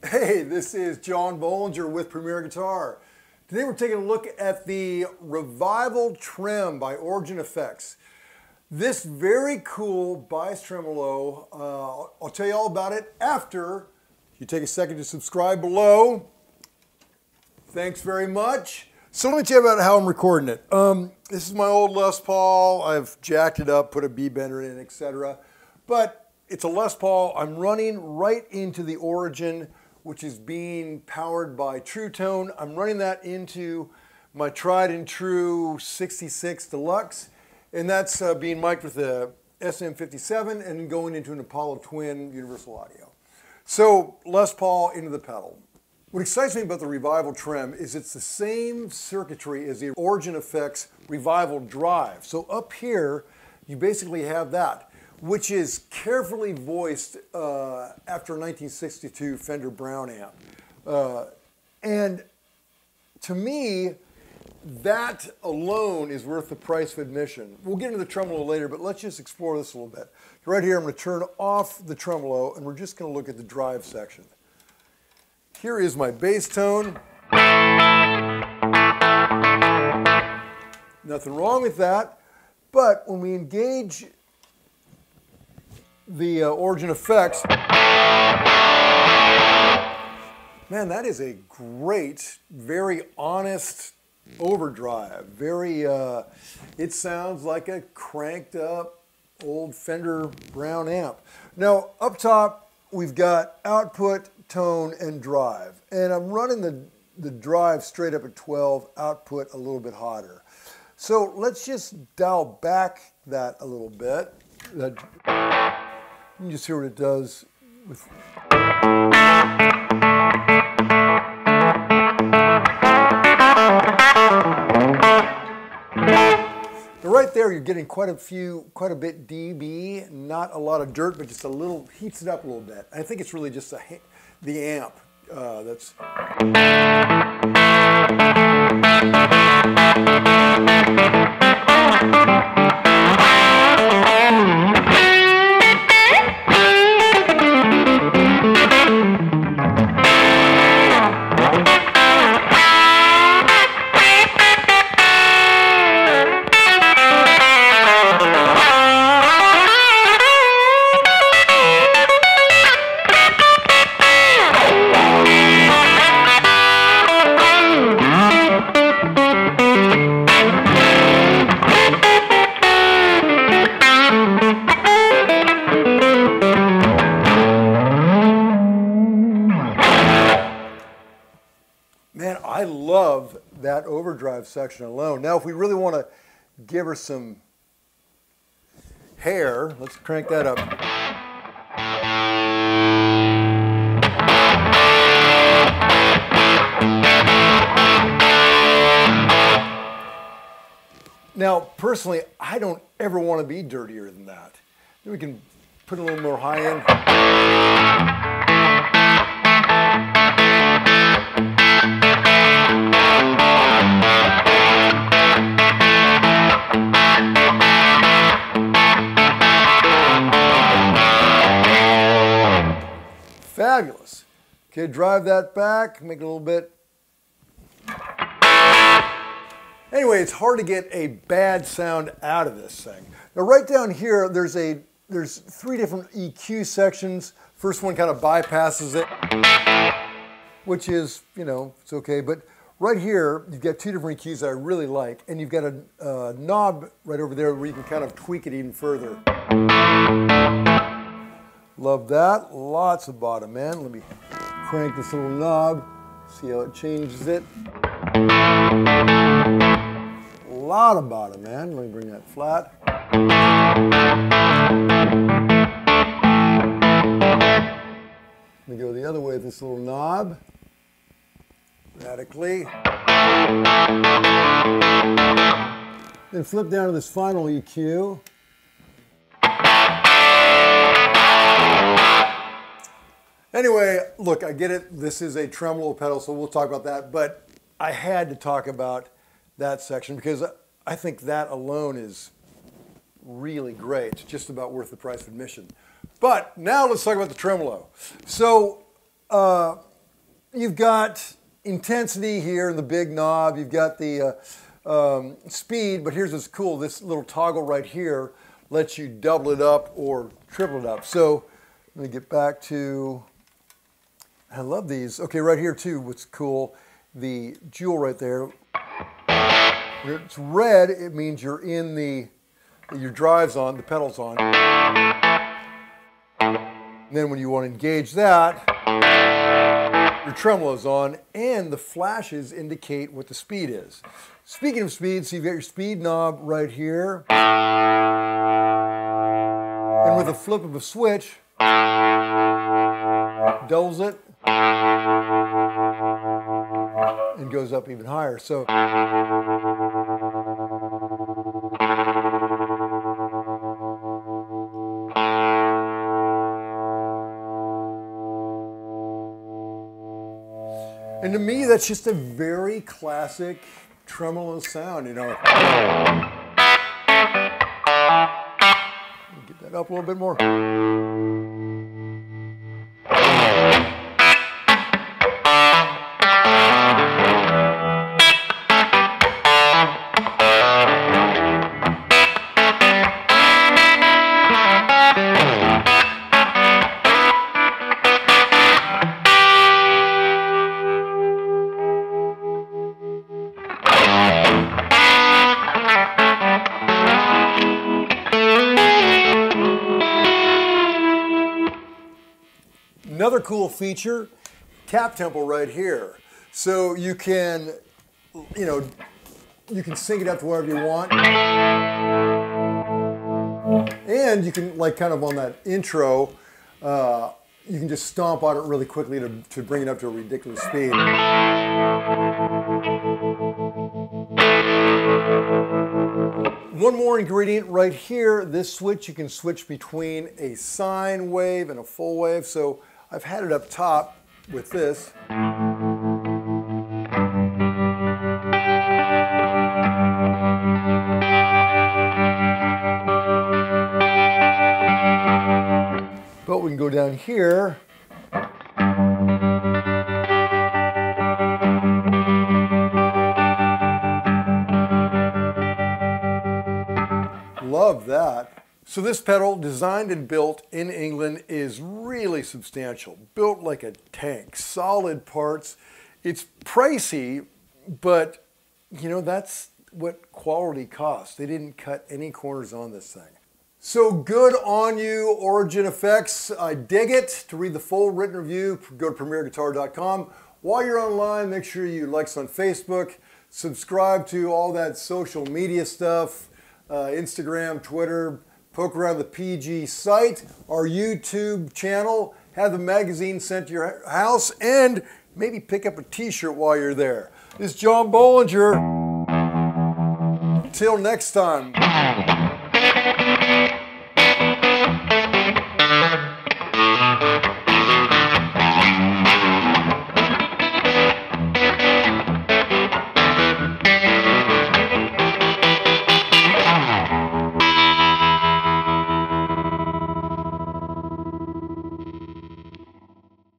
Hey, this is John Bollinger with Premier Guitar. Today we're taking a look at the Revival Trem by Origin Effects. This very cool bias tremolo, I'll tell you all about it after you take a second to subscribe below. Thanks very much. So let me tell you about how I'm recording it. This is my old Les Paul. I've jacked it up, put a B-bender in, etc. But it's a Les Paul. I'm running right into the Origin, which is being powered by True Tone. I'm running that into my tried and true 66 Deluxe, and that's being mic'd with a SM57 and going into an Apollo Twin Universal Audio. So Les Paul into the pedal. What excites me about the Revival Trem is it's the same circuitry as the Origin Effects Revival Drive. So up here, you basically have that, which is carefully voiced after a 1962 Fender Brown amp. And to me, that alone is worth the price of admission. We'll get into the tremolo later, but let's just explore this a little bit. Right here, I'm going to turn off the tremolo, and we're just going to look at the drive section. Here is my bass tone. Nothing wrong with that, but when we engage the Origin Effects, man, that is a great, very honest overdrive. Very, it sounds like a cranked up old Fender Brown amp. Now, up top, we've got output, tone, and drive. And I'm running the drive straight up at 12, output a little bit hotter. So let's just dial back that a little bit. You can just hear what it does with... Right there, you're getting quite a bit dB, not a lot of dirt, but just a little, heats it up a little bit. I think it's really just the amp that's... Man, I love that overdrive section alone. Now, if we really want to give her some hair, let's crank that up. Now, personally, I don't ever want to be dirtier than that. Then we can put a little more high end. Fabulous. Okay, drive that back, make it a little bit. Anyway, it's hard to get a bad sound out of this thing. Now, right down here, there's three different EQ sections. First one kind of bypasses it, which is, you know, it's okay. But right here, you've got two different EQs that I really like, and you've got a knob right over there where you can kind of tweak it even further. Love that. Lots of bottom end. Let me crank this little knob, see how it changes it. A lot of bottom end. Let me bring that flat. Let me go the other way with this little knob. Radically. Then flip down to this final EQ. Anyway, look, I get it. This is a tremolo pedal, so we'll talk about that. But I had to talk about that section because I think that alone is really great, just about worth the price of admission. But now let's talk about the tremolo. So you've got intensity here in the big knob. You've got the speed, but here's what's cool. This little toggle right here lets you double it up or triple it up. So let me get back to, I love these. Okay, right here too, what's cool, the jewel right there. When it's red, it means you're in your drive's on, the pedal's on. And then when you want to engage that, your tremolo's on, and the flashes indicate what the speed is. Speaking of speed, so you've got your speed knob right here. And with a flip of a switch, doubles it, and goes up even higher. So and to me, that's just a very classic tremolo sound, you know. Get that up a little bit more. Another cool feature, tap tempo right here. So you can, you know, you can sync it up to whatever you want. And you can, like kind of on that intro, you can just stomp on it really quickly to bring it up to a ridiculous speed. One more ingredient right here, this switch, you can switch between a sine wave and a full wave. So I've had it up top with this. But we can go down here. Love that. So this pedal, designed and built in England, is really substantial. Built like a tank, solid parts. It's pricey, but you know, that's what quality costs. They didn't cut any corners on this thing. So good on you, Origin Effects. I dig it. To read the full written review, go to premierguitar.com. While you're online, make sure you like us on Facebook, subscribe to all that social media stuff, Instagram, Twitter, poke around the PG site, our YouTube channel, have the magazine sent to your house, and maybe pick up a t-shirt while you're there. This is John Bollinger. Till next time.